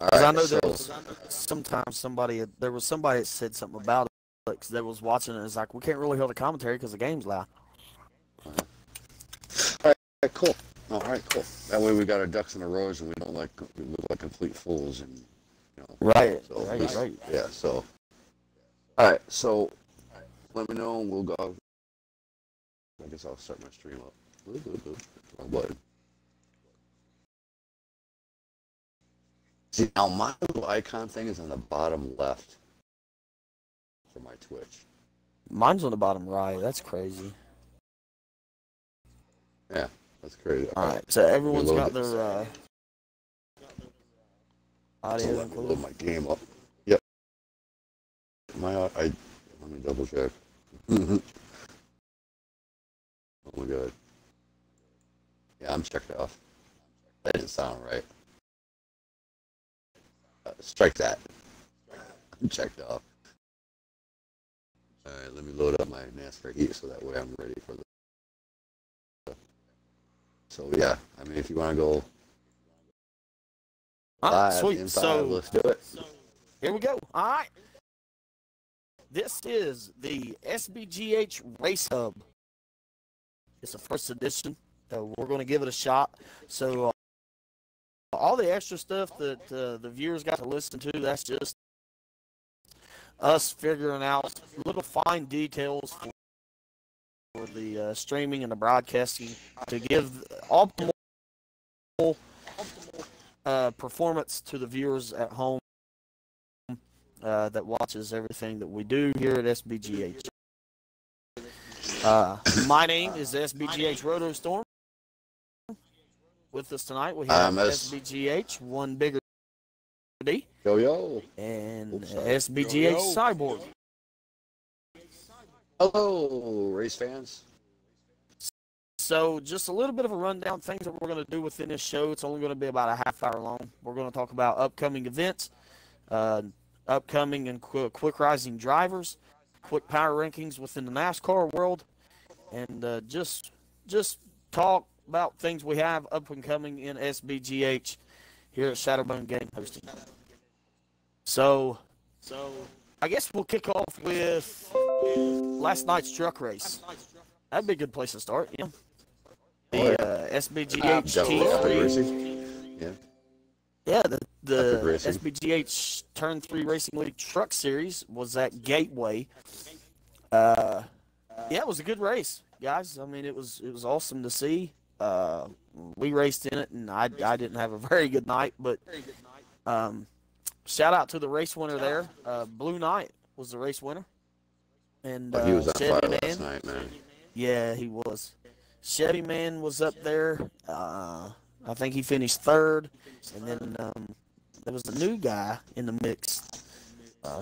All Because I right, know so there was somebody that said something about it because they was watching it and it's like, we can't really hear the commentary because the game's loud. all right, cool. All right, cool. That way we got our ducks in a row and we don't we look like complete fools and Right, So at right, least, right. yeah. So all right, so let me know and we'll go. I guess I'll start my stream up. Wrong button. See, now my little icon thing is on the bottom left for my Twitch. Mine's on the bottom right. That's crazy. Yeah, that's crazy. All right, so everyone's got this. their audio Let me load included. my game up. Yep. Let me double check. Oh my god. Yeah, I'm checked off. That didn't sound right. Strike that. I'm checked off. All right, let me load up my NASCAR heat so that way I'm ready for the. So yeah, I mean, if you want to go live, Sweet. in So let's do it. here we go. All right. This is the SBGH Race Hub. It's the first edition. We're going to give it a shot. So all the extra stuff that the viewers got to listen to, that's just us figuring out little fine details for the streaming and the broadcasting to give optimal performance to the viewers at home that watches everything that we do here at SBGH. My name is SBGH Roto Storm. With us tonight, we have SBGH One Bigger D. Yo. And SBGH Cyborg. Hello, race fans. So just a little bit of a rundown, things that we're going to do within this show. It's only going to be about a half hour long. We're going to talk about upcoming events, upcoming and quick rising drivers, quick power rankings within the NASCAR world, and just talk about things we have up and coming in SBGH here at Shadowbone Game Hosting. So I guess we'll kick off with last night's truck race. That'd be a good place to start, yeah. The SBGH T3. Yeah, the SBGH Turn 3 Racing League Truck Series was at Gateway. Yeah, it was a good race, guys. I mean, it was awesome to see. We raced in it, and I didn't have a very good night, but shout out to the race winner there. Blue Knight was the race winner. And he was on Chevy fire Man, last night, man. Yeah, he was. Chevy Man was up there. I think he finished third, and then there was a new guy in the mix. Yeah,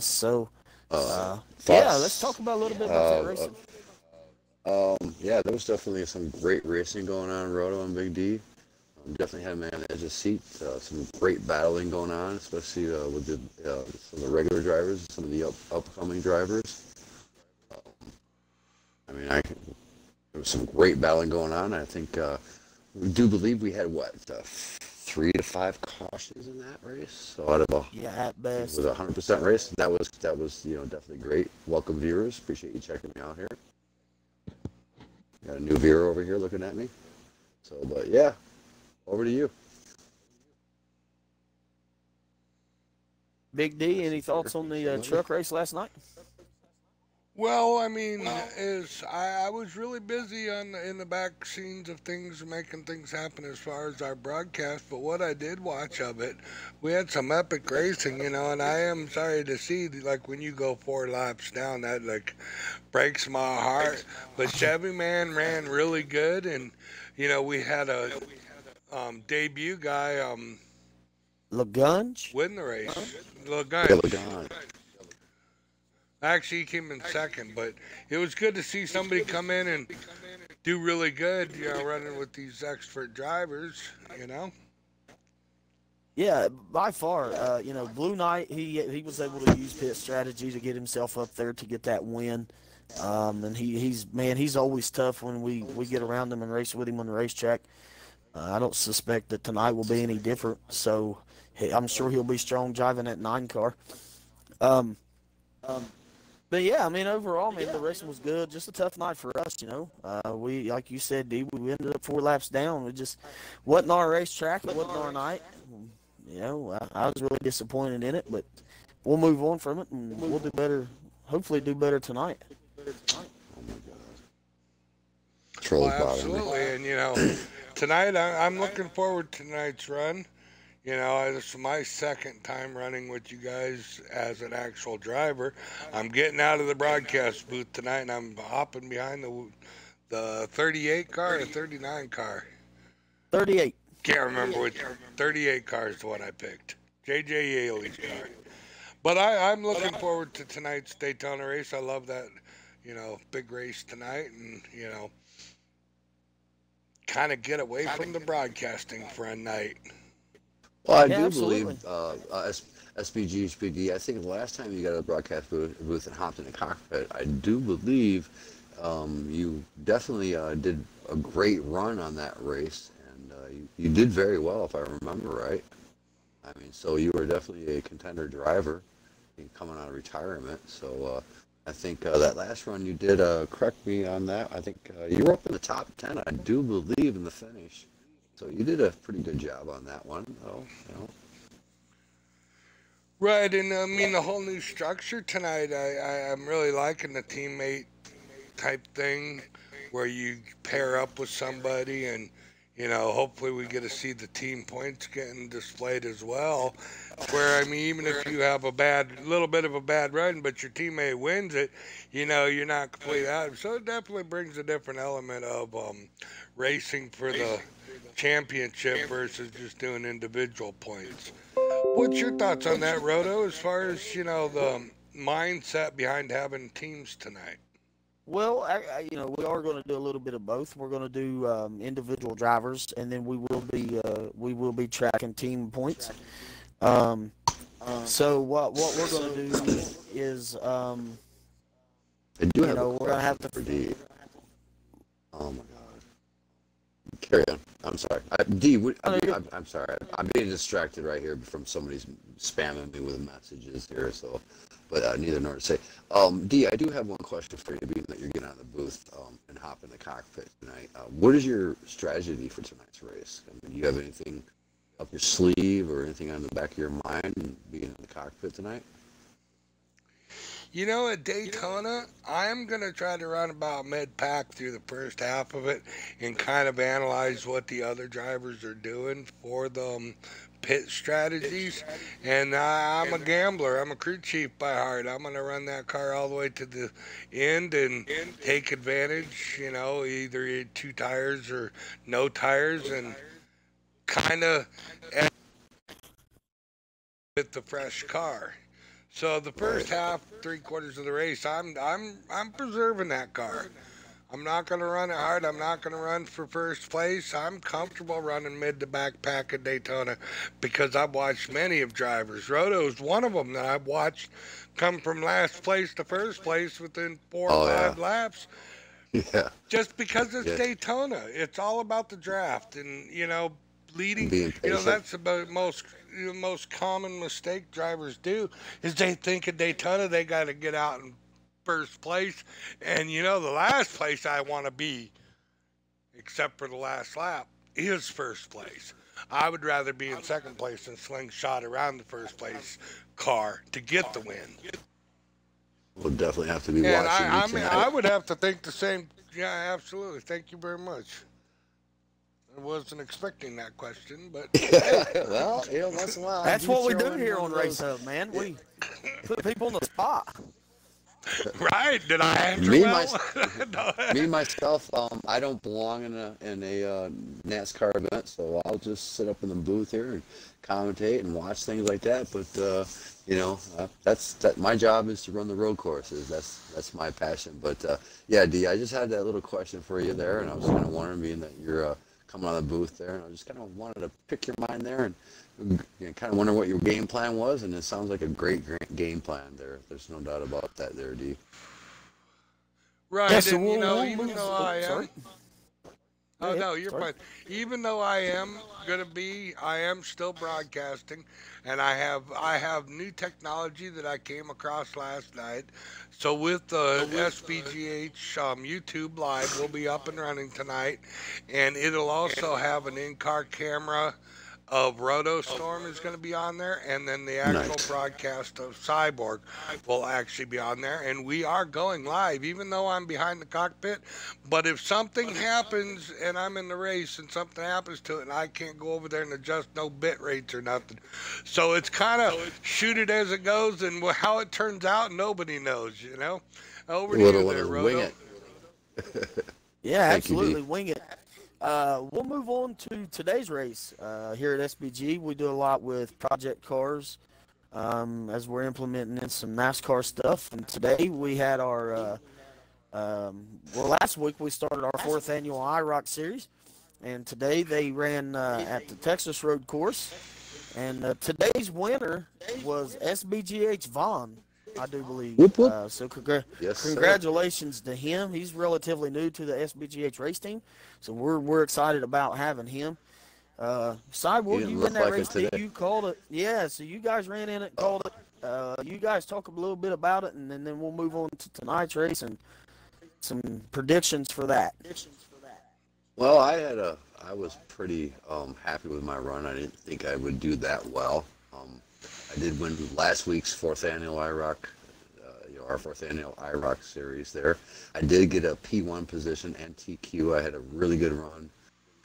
let's talk about a little bit about that racing. Yeah, there was definitely some great racing going on, Roto and Big D. Definitely had a man on the edge of the seat. Some great battling going on, especially with some of the regular drivers, some of the upcoming drivers. I mean, there was some great battling going on. I think we do believe we had 3 to 5 cautions in that race. So out of at best, it was a 100% race. That was definitely great. Welcome viewers, appreciate you checking me out here. Got a new viewer over here looking at me. So, but yeah, over to you. Big D, any thoughts on the truck race last night? Well, I mean, I was really busy in the back scenes of things, making things happen as far as our broadcast. But what I did watch of it, we had some epic racing, and I am sorry to see, when you go 4 laps down, that breaks my heart. But Chevy Man ran really good, and we had a debut guy Lagunge win the race. Lagunge. Actually, he came in second, but it was good to see somebody come in and do really good, running with these expert drivers, Yeah, by far, Blue Knight, he was able to use pit strategy to get himself up there to get that win. And he's always tough when we get around him and race with him on the racetrack. I don't suspect that tonight will be any different. So I'm sure he'll be strong driving that 9 car. Um, but yeah, I mean, overall, man, the racing was good. Just a tough night for us, you know. We, like you said, D, we ended up 4 laps down. It just wasn't our racetrack. It wasn't our night. You know, I was really disappointed in it, but we'll move on from it and we'll do better. Hopefully, do better tonight. Oh my God. Well, Trolls bothering me. absolutely. And, you know, tonight I'm looking forward to tonight's run. You know, this is my second time running with you guys as an actual driver. I'm getting out of the broadcast booth tonight, and I'm hopping behind the 38 car or 39 car. 38. Can't remember which. 38 car is the one I picked. JJ Yaley's car. But I'm looking forward to tonight's Daytona race. I love that, you know, big race tonight, and, you know, kind of get away from the broadcasting for a night. Well, I Yeah, do absolutely. believe SBGH BD. I think the last time you got a broadcast booth and hopped in the cockpit, I do believe you definitely did a great run on that race, and you did very well, if I remember right. I mean, so you were definitely a contender driver coming out of retirement. So I think that last run you did, correct me on that, I think you were up in the top 10, I do believe, in the finish. So you did a pretty good job on that one, though, you know. Right, and I mean the whole new structure tonight. I'm really liking the teammate type thing, where you pair up with somebody, and you know, hopefully we get to see the team points getting displayed as well. Where I mean, even if you have a little bit of a bad run, but your teammate wins it, you know, you're not completely out. So it definitely brings a different element of racing for the championship versus just doing individual points. What's your thoughts on that, Roto, as far as, you know, the mindset behind having teams tonight? Well, you know, we are going to do a little bit of both. We're going to do individual drivers, and then we will be tracking team points. So what we're going to do is, I do you have know, a we're going to have question to. for D. Oh my God. Carry on. I'm sorry. D, I'm sorry. I'm being distracted right here from somebody's spamming me with messages here. So, but neither nor to say. D, I do have one question for you, being that you're getting out of the booth and hop in the cockpit tonight. What is your strategy for tonight's race? I mean, do you have anything up your sleeve or anything on the back of your mind being in the cockpit tonight? You know, at Daytona, I'm going to try to run about mid-pack through the first half of it and kind of analyze what the other drivers are doing for the pit strategies. And I'm a gambler. I'm a crew chief by heart. I'm going to run that car all the way to the end and take advantage, you know, either 2 tires or no tires, and kind of with the fresh car. So the first half, 3/4 of the race, I'm preserving that car. I'm not going to run it hard. I'm not going to run for first place. I'm comfortable running mid to back pack at Daytona because I've watched many of drivers. Roto's one of them that I've watched come from last place to first place within 4 or 5 laps. Yeah. Just because it's Yeah. Daytona. It's all about the draft, and you know, leading. Being You know, patient. that's about the most common mistake drivers do is they think at Daytona they got to get out in first place, and you know, the last place I want to be, except for the last lap, is first place. I would rather be in second place and slingshot around the first place car to get the win. We'll definitely have to be And watching you I mean, tonight. I would have to think the same. Yeah, absolutely. Thank you very much. I wasn't expecting that question, but Well, you know, once in a while. That's do what we throw do in here one on of Race those- Hub, man. We put people on the spot. right? Did I answer Me, well? No. Me myself, I don't belong in a NASCAR event, so I'll just sit up in the booth here and commentate and watch things like that. But you know, that my job is to run the road courses. That's my passion. But yeah, D, I just had that little question for you there, and I was kind of wondering, being that you're coming out of the booth there, and I just kind of wanted to pick your mind there and kind of wonder what your game plan was. And it sounds like a great game plan there. There's no doubt about that there, D. Right, Yeah, so and you know, we'll even move- though I sorry. Oh ahead. no, you're Sorry. fine. Even though I am still broadcasting, and I have new technology that I came across last night. So with the SBGH YouTube Live, we'll be up and running tonight, and it'll also have an in-car camera of Roto Storm is going to be on there, and then the actual Nice. broadcast of Cyborg will actually be on there. And we are going live, even though I'm behind the cockpit. But if something happens and I'm in the race and something happens to it, and I can't go over there and adjust no bit rates or nothing, so it's kind of shoot it as it goes, and how it turns out, nobody knows. Over to you Let there, us wing Roto. it. Yeah, Thank you, D. absolutely. Wing it. We'll move on to today's race. Here at SBG, we do a lot with project cars as we're implementing in some NASCAR stuff. And today we had last week we started our fourth annual IROC series. And today they ran at the Texas Road Course. And today's winner was SBGH Vaughn, I do believe. Whoop, whoop. Yes, sir. Congratulations to him. He's relatively new to the SBGH race team, so we're excited about having him. Cyborg, didn't you look in that like it race team? today. You called it. Yeah, so you guys ran in it, called it. You guys talk a little bit about it, and then we'll move on to tonight's race and some predictions for that. Well, I was pretty happy with my run. I didn't think I would do that well. I did win last week's fourth annual IROC, our fourth annual IROC series there. I did get a P1 position and TQ. I had a really good run.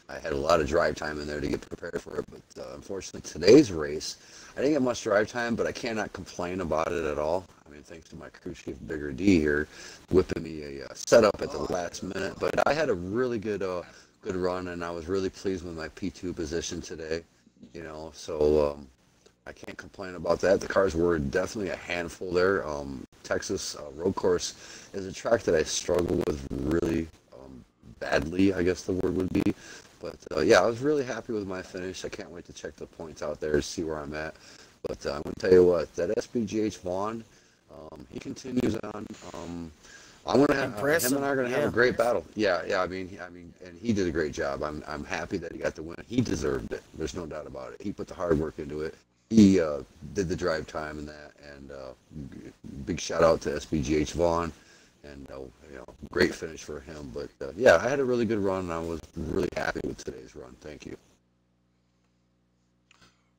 I had a lot of drive time in there to get prepared for it, but unfortunately today's race, I didn't get much drive time, but I cannot complain about it at all. I mean, thanks to my crew chief, Bigger D here, whipping me a setup at the last minute. But I had a really good run, and I was really pleased with my P2 position today. So I can't complain about that. The cars were definitely a handful there. Texas Road Course is a track that I struggle with really badly, I guess the word would be. But yeah, I was really happy with my finish. I can't wait to check the points out there to see where I'm at. But I'm going to tell you what, that SBGH Vaughn, he continues on. I'm gonna have him and I are gonna have a great battle. Yeah. I mean, and he did a great job. I'm happy that he got the win. He deserved it. There's no doubt about it. He put the hard work into it. He did the drive time and that. And big shout out to SBGH Vaughn. And great finish for him. But yeah, I had a really good run, and I was really happy with today's run. Thank you.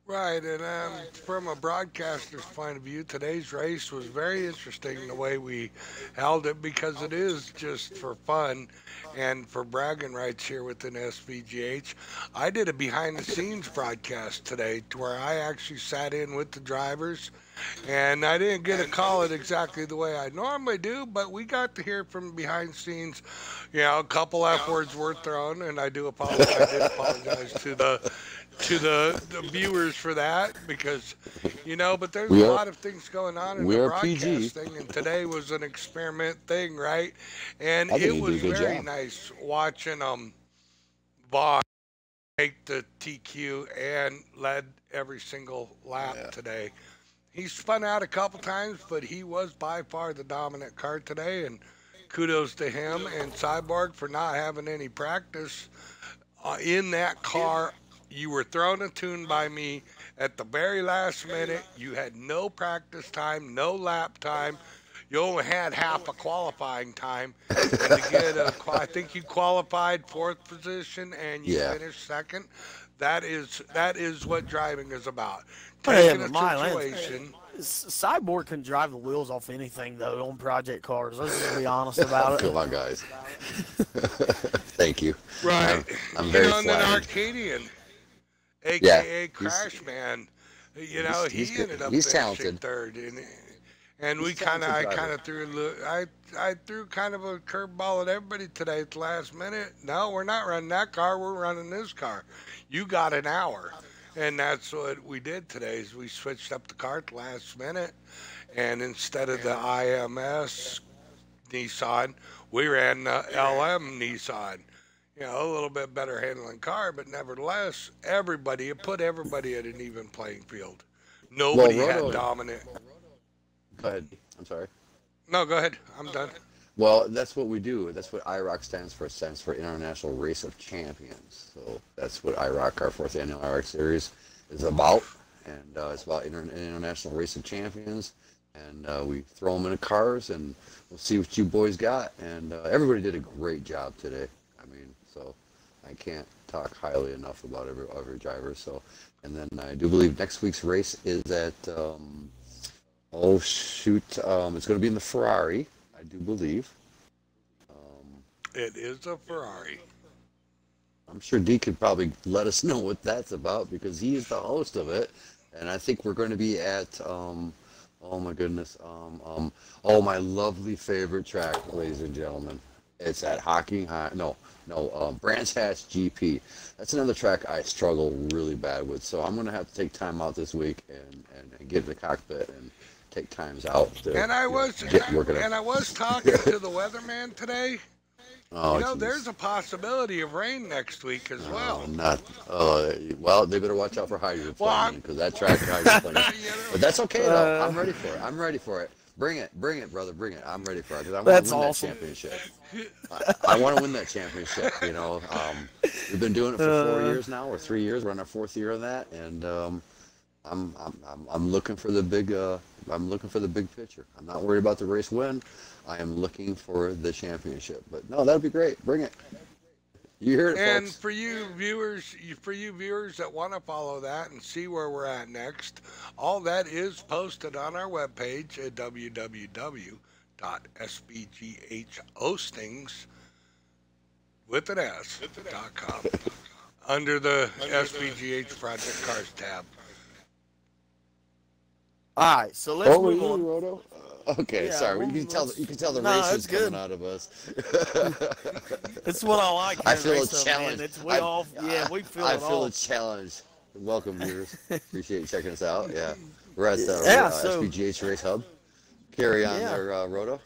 Right, and from a broadcaster's point of view, today's race was very interesting the way we held it because it is just for fun and for bragging rights here within SBGH. I did a behind-the-scenes broadcast today to where I actually sat in with the drivers, and I didn't get to call it exactly the way I normally do, but we got to hear from behind the scenes, a couple F words were thrown, and I did apologize to the viewers for that because, but there's a lot of things going on in the broadcast thing, and today was an experiment thing, right? And it was very nice watching Vaughn take the TQ and led every single lap today. He spun out a couple times, but he was by far the dominant car today, and kudos to him and Cyborg for not having any practice in that car. You were thrown a tune by me at the very last minute. You had no practice time, no lap time. You only had half a qualifying time. And to get I think you qualified fourth position and you finished second. That is what driving is about. Taking a situation. Cyborg can drive the wheels off anything, though, on project cars. Let's just be honest about it. Come on, guys. Thank you. Right. I'm very and then flattered. Arcadian, a.k.a. Crash Man, he ended up finishing talented. third. And I kind of threw kind of a curveball at everybody today at the last minute. No, we're not running that car. We're running this car. You got an hour. And that's what we did today is we switched up the car at the last minute. And instead of the IMS Nissan, we ran the LM Nissan. A little bit better handling car, but nevertheless, it put everybody at an even playing field. Nobody had dominant. Go ahead. I'm sorry. No, go ahead. I'm done. Well, that's what we do. That's what IROC stands for. It stands for International Race of Champions. So that's what IROC, our fourth annual IROC series, is about. And it's about International Race of Champions. And we throw them into cars, and we'll see what you boys got. And everybody did a great job today. I mean, so I can't talk highly enough about every driver. So, and then I do believe next week's race is at oh shoot, it's going to be in the Ferrari. I do believe. It is a Ferrari. I'm sure Dee could probably let us know what that's about because he is the host of it. And I think we're going to be at, oh my goodness, oh, my lovely favorite track, ladies and gentlemen. It's at Brands Hatch GP. That's another track I struggle really bad with. So I'm going to have to take time out this week and get in the cockpit and take times out to get working. And I was talking to the weatherman today. Oh, there's a possibility of rain next week as well. Well, they better watch out for hydroplaning because that track hydroplaning. But that's okay though. I'm ready for it. I'm ready for it. Bring it, brother, bring it. I'm ready for it because I want to win that championship. I want to win that championship. We've been doing it for 4 years now, or 3 years. We're on our 4th year of that, and I'm looking for the big. I'm looking for the big picture. I'm not worried about the race win. I am looking for the championship. But no, that'd be great. Bring it. You hear it, and folks. for you viewers that want to follow that and see where we're at next, all that is posted on our webpage at www.sbghostings.com under the SBGH Project Cars tab. All right, so let's move on. Roto? Okay, Yeah, sorry. You can tell the race is coming out of us. It's what I like. I feel a challenge. challenge. We feel I it feel all. a challenge. Welcome, viewers. Appreciate you checking us out. Yeah, we're at the SBGH Race Hub. Carry on there, Roto.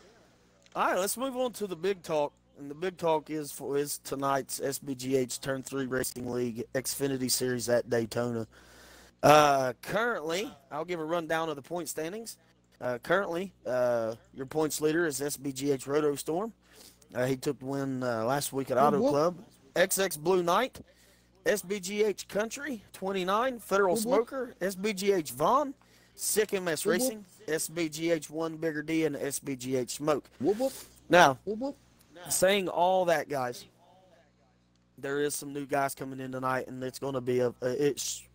All right, let's move on to the big talk. And the big talk is tonight's SBGH Turn 3 Racing League Xfinity Series at Daytona. Currently, I'll give a rundown of the point standings. Currently, your points leader is SBGH Roto Storm. He took the win last week at Auto Club. XX Blue Knight, SBGH Country, 29. Federal Smoker, SBGH Vaughn, Sick MS Racing, SBGH 1 Bigger D, and SBGH Smoke. Now, saying all that, guys, there is some new guys coming in tonight, and it's going to be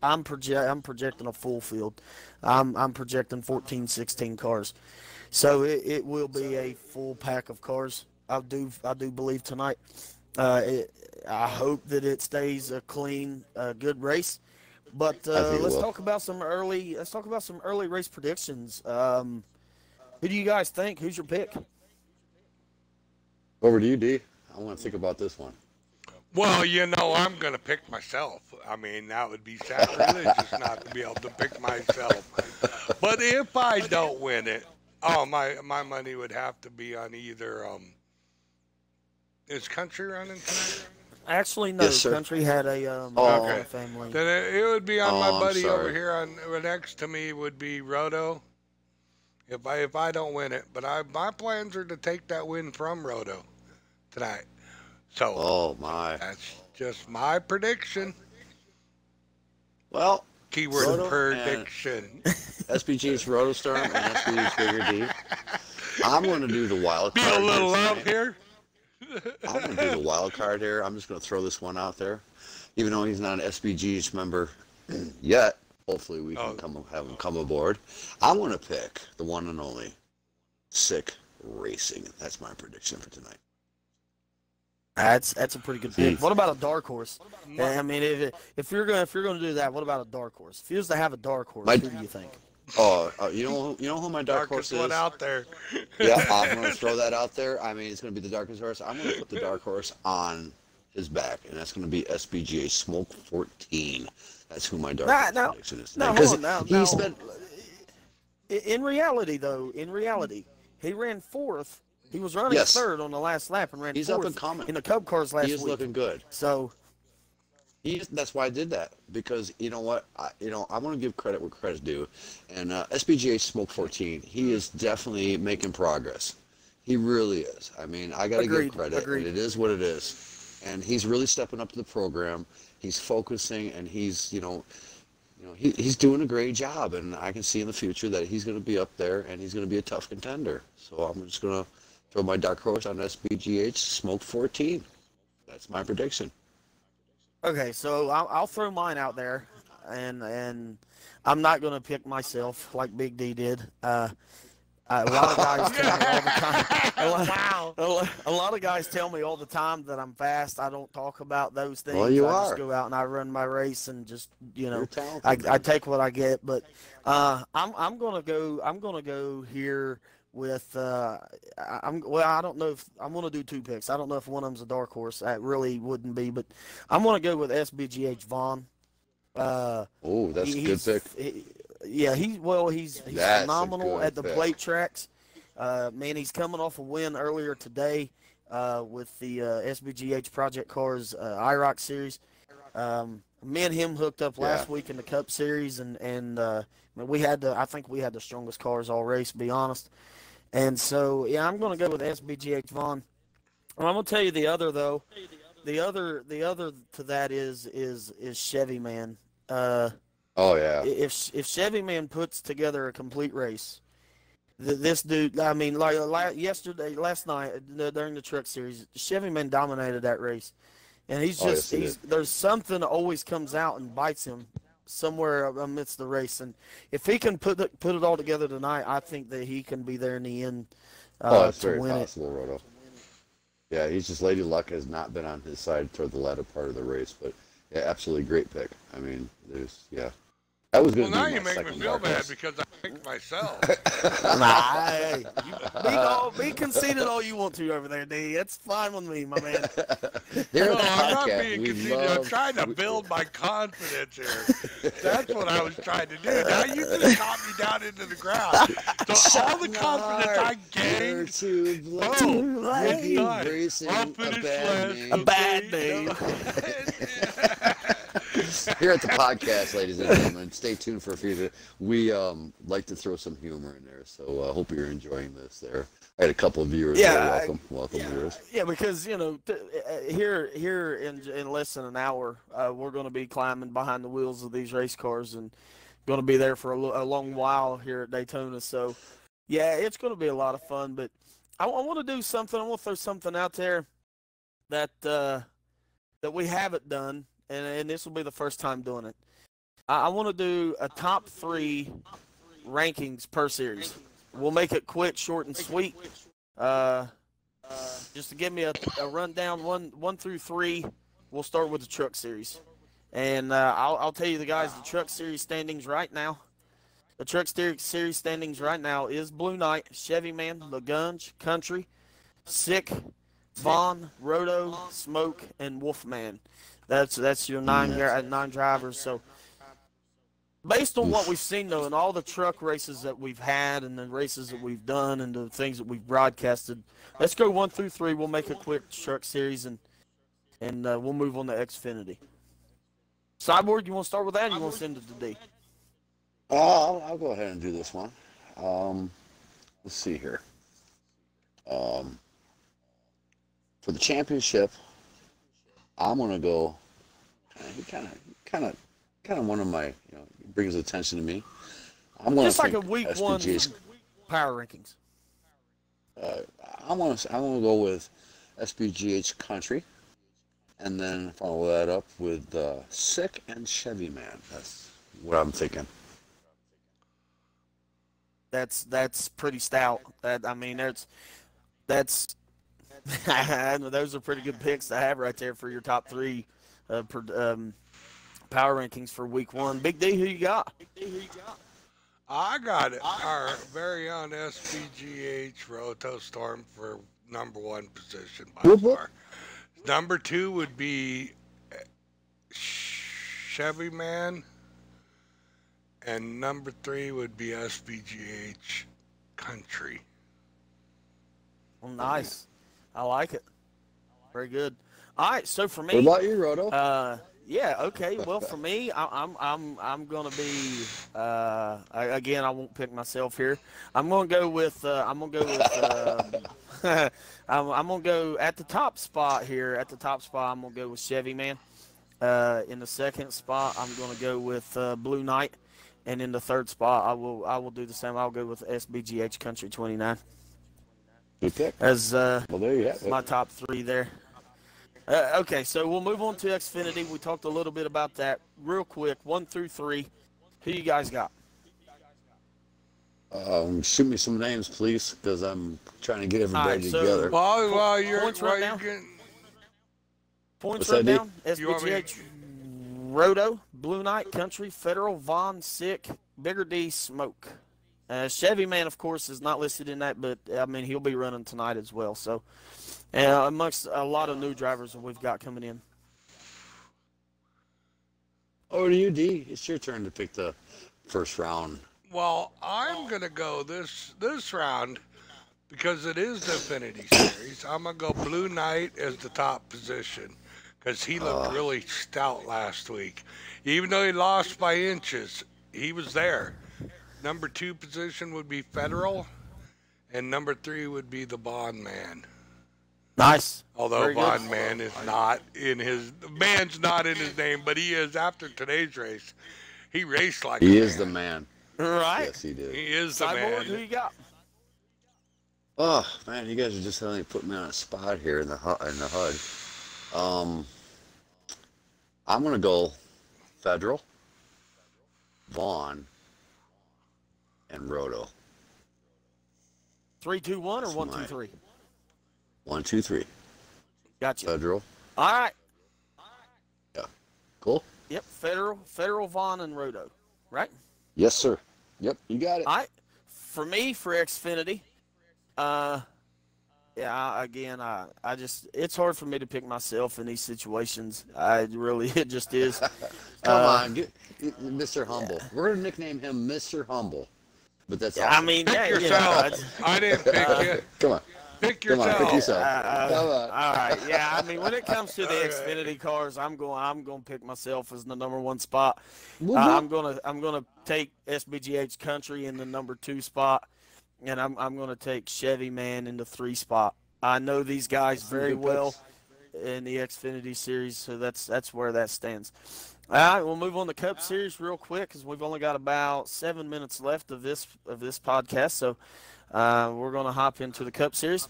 I'm projecting a full field. I'm projecting 14, 16 cars, so it will be a full pack of cars. I do believe tonight. I hope that it stays a clean, good race. But let's talk about some early race predictions. Who do you guys think? Who's your pick? Over to you, D. I want to think about this one. Well, I'm going to pick myself. I mean, that would be sacrilegious not to be able to pick myself. But if I don't win it, my money would have to be on either. Is Country running tonight? Actually, no. Yes, Country had a okay. family. Then it would be on my buddy over here next to me would be Roto. If I don't win it, but my plans are to take that win from Roto tonight. So, that's just my prediction. Well, keyword Roto prediction. SBGH Roto Storm and SBGH Bigger D. I'm going to do the wild card. Be a little love here. I'm going to do the wild card here. I'm just going to throw this one out there. Even though he's not an SBGH member yet, hopefully we can have him come aboard. I'm going to pick the one and only Sick Racing. That's my prediction for tonight. That's a pretty good pick. What about a dark horse? I mean, if you're gonna do that, what about a dark horse? If you was to have a dark horse, who do you think? You know who my dark horse is? One out there. Yeah, I'm going to throw that out there. I mean, it's going to be the darkest horse. I'm going to put the dark horse on his back, and that's going to be SBGH Smoke 14. That's who my dark horse prediction is. In reality, he ran fourth. He was running third on the last lap and ran fourth. He's up and coming. In the Cup cars last week. He is looking good. So that's why I did that, because you know what, I want to give credit where credit's due, and SBGH Smoke 14, he is definitely making progress. He really is. I mean, I got to give credit, and it is what it is. And he's really stepping up to the program. He's focusing, and he's, he's doing a great job. And I can see in the future that he's going to be up there, and he's going to be a tough contender. So I'm just going to throw my dark horse on SBGH, smoke 14. That's my prediction. Okay, so I'll throw mine out there, and I'm not going to pick myself like Big D did. A lot of guys tell me all the time. A lot of guys tell me all the time that I'm fast. I don't talk about those things. Well, you I are. just go out and I run my race and just I take what I get. But I'm gonna go here with I don't know if I'm gonna do 2 picks. I don't know if one of them's a dark horse. That really wouldn't be, but I'm gonna go with SBGH Vaughn. Oh, that's a good pick. He's phenomenal at the plate tracks. Man, he's coming off a win earlier today with the SBGH Project Cars IROC series. Me and him hooked up last week in the Cup Series, and I think we had the strongest cars all race, to be honest. And so, I'm going to go with SBGH Vaughn. And I'm going to tell you the other though. The other to that is Chevy Man. Oh yeah. If Chevy Man puts together a complete race, this dude. I mean, like last night during the Truck Series, Chevy Man dominated that race, and there's something that always comes out and bites him somewhere amidst the race, and if he can put it all together tonight, I think that he can be there in the end. That's very possible, Roto. Yeah, he's just Lady Luck has not been on his side toward the latter part of the race, but yeah, absolutely great pick. I mean, that was good. Well, now you make me feel bad because I picked myself. Be conceited all you want to over there, D. It's fine with me, my man. No, I'm not being conceited. I'm trying to build my confidence here. That's what I was trying to do. Now you just got me down into the ground. So all the confidence I gained, it's done. I'll finish last. A bad name. Here at the podcast, ladies and gentlemen, stay tuned for a few. We like to throw some humor in there, so I hope you're enjoying this. There, I had a couple of viewers. Yeah, welcome, viewers. Yeah, because here in less than an hour, we're going to be climbing behind the wheels of these race cars and going to be there for a long while here at Daytona. So, yeah, it's going to be a lot of fun. But I want to do something. I want to throw something out there that we haven't done. And this will be the first time doing it. I want to do a top 3 rankings per series. We'll make it quick, short, and sweet. Just to give me a rundown, 1 through 3. We'll start with the Truck Series, and I'll tell you the guys. The Truck Series standings right now. The Truck Series standings right now is Blue Knight, Chevy Man, LaGunge, Country, Sick, Vaughn, Roto, Smoke, and Wolfman. That's your 9 drivers. So based on what we've seen though, and all the truck races that we've had, and the races that we've done, and the things that we've broadcasted, let's go 1 through 3. We'll make a quick Truck Series, and we'll move on to Xfinity. Cyborg, you want to start with that, or you want to send it to D? I'll go ahead and do this one. Let's see here. For the championship, I'm gonna go. Kind of one of my, brings attention to me. I'm gonna just like a week SBGH, 1 power rankings. I'm gonna go with SBGH Country, and then follow that up with Sick and Chevy Man. That's what I'm thinking. That's pretty stout. That's those are pretty good picks to have right there for your top 3 power rankings for week 1. Big D, who you got? I got it. Our very own SBGH Roto Storm for number 1 position by far. Number 2 would be Chevy Man, and number 3 would be SBGH Country. Well, nice. I like it. Very good. All right, so for me, what about you, Roto? Yeah. Okay. Well, for me, I'm gonna be. Again, I won't pick myself here. I'm gonna go with. I'm gonna go with. I'm gonna go at the top spot here. At the top spot, I'm gonna go with Chevy Man. In the second spot, I'm gonna go with Blue Knight, and in the third spot, I will do the same. I'll go with SBGH Country 29 Good pick. as Well, there you have my it. top three there. Okay, so we'll move on to Xfinity. We talked a little bit about that real quick. 1 through 3. Who you guys got? Shoot me some names, please, because I'm trying to get everybody Alright, so- together. While you're Points right now? getting, Points What's right that, down. You want me to- SBGH, Roto, Blue Knight, Country, Federal, Vaughn, Sick, Bigger D, Smoke. Chevy Man, of course, is not listed in that, but I mean he'll be running tonight as well. So, amongst a lot of new drivers that we've got coming in. Over to you, D. It's your turn to pick the first round. well, I'm gonna go this round because it is the Infinity Series. I'm gonna go Blue Knight as the top position because he looked really stout last week. Even though he lost by inches, he was there. Number 2 position would be Federal, and number 3 would be the Bond Man. Nice. Although Very good. Bond Man is not in his man's not in his name, but he is after today's race. He raced like He a is the man. man. Right. Yes, he did. He is the Cyborg, who man. you got? Oh man, you guys are just only putting me on a spot here in the HUD. I'm gonna go Federal, Vaughn, and Roto. 3, 2, 1, or That's 1, 2, my- 3? 1, 2, 3. Gotcha. Federal. All right. Yeah. Cool. Yep. Federal, Vaughn, and Roto. Right. Yes, sir. Yep. You got it. All right. For me, for Xfinity, yeah. Again, I just it's hard for me to pick myself in these situations. It just is. Come on, Mr. Humble. We're gonna nickname him Mr. Humble, but that's I awesome. mean, Pick yeah, yourself. I didn't pick you. Come on. Pick Come on, yourself. pick yourself. Come on. All right, yeah. I mean, when it comes to the All right. Xfinity cars, I'm going to pick myself as the number 1 spot. Whoop, I'm gonna take SBGH Country in the number 2 spot, and I'm gonna take Chevy Man in the 3 spot. I know these guys very good well picks. in the Xfinity series, so that's where that stands. All right, we'll move on to Cup Series real quick because we've only got about 7 minutes left of this podcast. So we're going to hop into the Cup Series.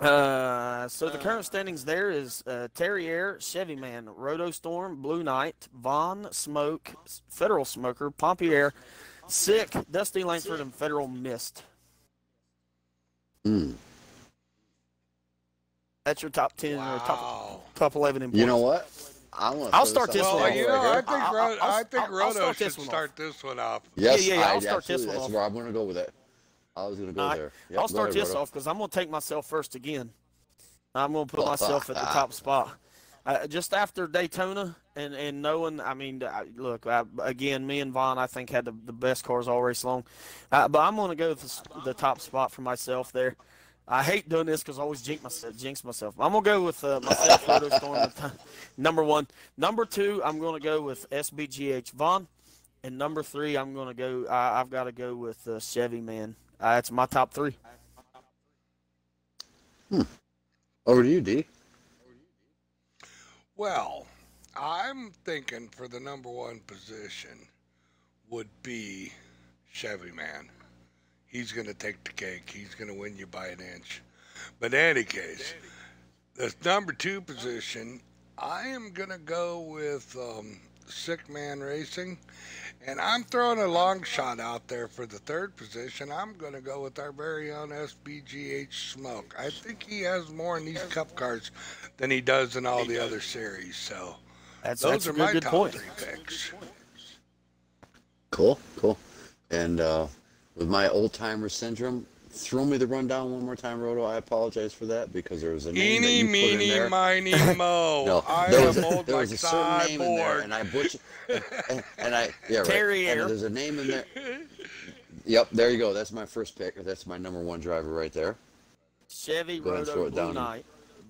So the current standings there is Terrier, Chevy Man, Roto Storm, Blue Knight, Vaughn, Smoke, Federal Smoker, Pompier, Sick, Dusty Langford, and Federal Mist. That's your top 10 or top 11 in points. You know what? I'll start this Well, one you off. know, right I think I'll Roto start should this one off. start this one off. Yes, Yeah, I'll start this absolutely. one That's off. where I'm going to go with it. I was going to go there. Yep, I'll go start ahead, this Roto. off because I'm going to take myself first again. I'm going to put myself at the top spot. Just after Daytona and knowing, I mean, look, again, me and Vaughn, I think, had the best cars all race long. But I'm going to go with the top spot for myself there. I hate doing this because I always jinx myself. I'm going to go with myself, Roto Storm, number 1. Number 2, I'm going to go with SBGH Vaughn. And number 3, I'm going to go, I've got to go with Chevy Man. That's my top 3. Over to you, D. Well, I'm thinking for the number 1 position would be Chevy Man. He's going to take the cake. He's going to win you by an inch. But in any case, the number 2 position, I am going to go with Sick Man Racing. And I'm throwing a long shot out there for the 3rd position. I'm going to go with our very own SBGH Smoke. I think he has more in these Cup cars than he does in all the other series. So those are my top 3 picks. Cool. And with my old-timer syndrome, throw me the rundown one more time, Roto. I apologize for that because there was a name that Eeny, you put in meeny, there. miny, mo. No, I there was am a, old there like was a certain name in there, cyborg. and I butchered. and I yeah right. Terrier. And there's a name in there. Yep, there you go. That's my first pick. That's my number 1 driver right there. Chevy, Go ahead and throw Roto, it Blue down. Knight,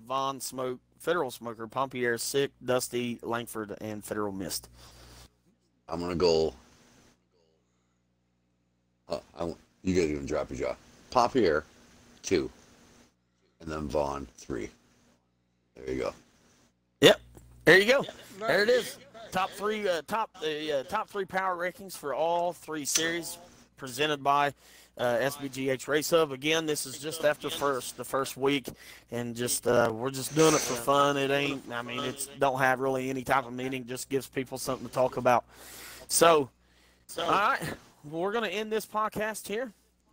Vaughn, Smoke, Federal Smoker, Pompier, Sick, Dusty, Langford, and Federal Mist. I'm gonna go. You guys gonna drop your jaw. Pompier, 2, and then Vaughn, 3. There you go. Yep. There you go. Nice. There it is. Top three power rankings for all 3 series, presented by SBGH Race Hub. Again, this is just after the first week, and just we're just doing it for fun. It ain't. I mean, it's don't have really any type of meaning. Just gives people something to talk about. So all right, we're going to end this podcast here,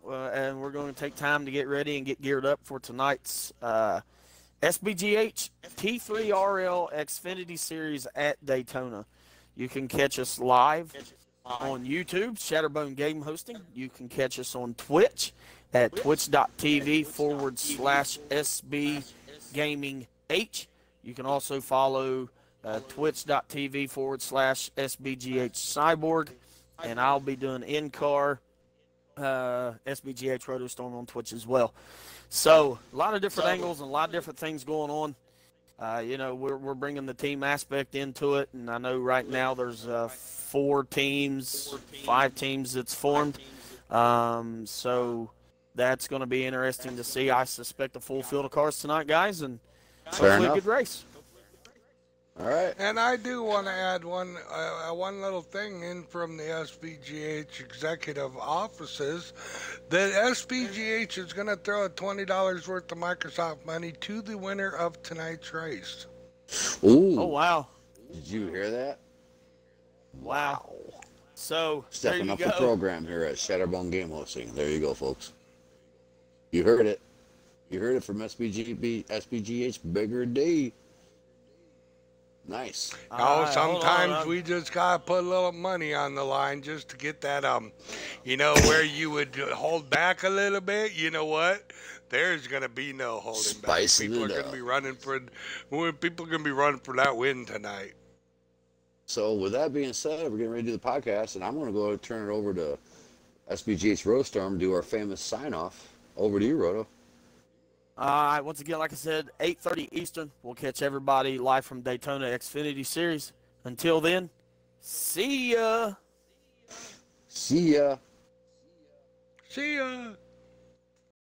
and we're going to take time to get ready and get geared up for tonight's SBGH T3RL Xfinity Series at Daytona. You can catch us live on YouTube, Shatterbone Game Hosting. You can catch us on Twitch at twitch.tv/SBGamingH. You can also follow twitch.tv/SBGH Cyborg. And I'll be doing in-car SBGH Roto Storm on Twitch as well. So a lot of different angles and a lot of different things going on. We're bringing the team aspect into it, and I know right now there's 5 teams that's formed. So that's going to be interesting to see. I suspect a full field of cars tonight, guys, and hopefully a good race. All right. And I do want to add one little thing in from the SBGH executive offices, that SBGH is going to throw a $20 worth of Microsoft money to the winner of tonight's race. Ooh. Oh, wow. Did you hear that? Wow. So, stepping up the program here at Shatterbone Game Hosting. There you go, folks. You heard it. You heard it from SBGH Bigger D. Nice. Sometimes we just gotta put a little money on the line just to get that where you would hold back a little bit. You know what? There's gonna be no holding back. People are gonna be running for that win tonight. So with that being said, we're getting ready to do the podcast, and I'm gonna go turn it over to SBGH Roadstorm, do our famous sign off. Over to you, Roto. Once again, like I said, 8:30 Eastern. We'll catch everybody live from Daytona Xfinity Series. Until then, see ya. See ya. See ya.